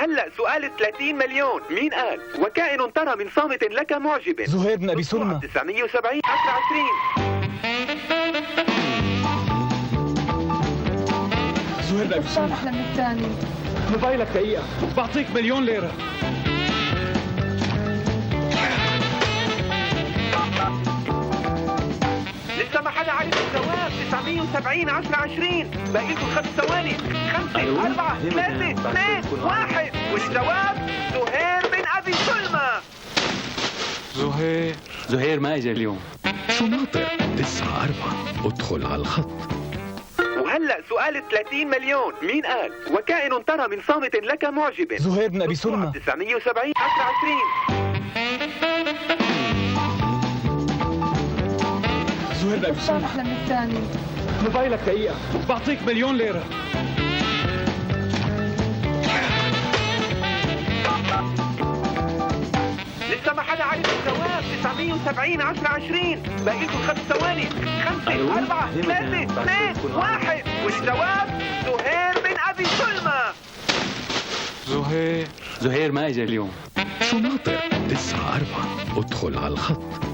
وهلأ سؤال 30 مليون. مين قال وكائن ترى من صامت لك معجب؟ زهير بن أبي سلمى. 970 10 20. زهير بن أبي سلمى. أحلى من الثاني. موبايلك دقيقة بعطيك 1,000,000 ليرة. لسه ما حدا عارف الجواب. 970 10 20. باقي لكم 5 ثواني. 5 4 3 2 1. والجواب زهير بن أبي سلمى. زهير ما اجى اليوم. شو ناطر؟ 9-4 ادخل على الخط. وهلأ سؤال 30 مليون. مين قال وكائن ترى من صامت لك معجب؟ زهير بن أبي سلمى. 970 10 20. زهير بن أبي سلمى. أحلى من الثاني. موبايلك دقيقة بعطيك 1,000,000 ليرة. لسه ما حدا عارف الجواب. 970 10 20. باقي لكم 5 ثواني. 5 4 3 2 1. والجواب زهير بن أبي سلمى. زهير ما اجى اليوم. شو ناطر؟ 9-4 ادخل على الخط.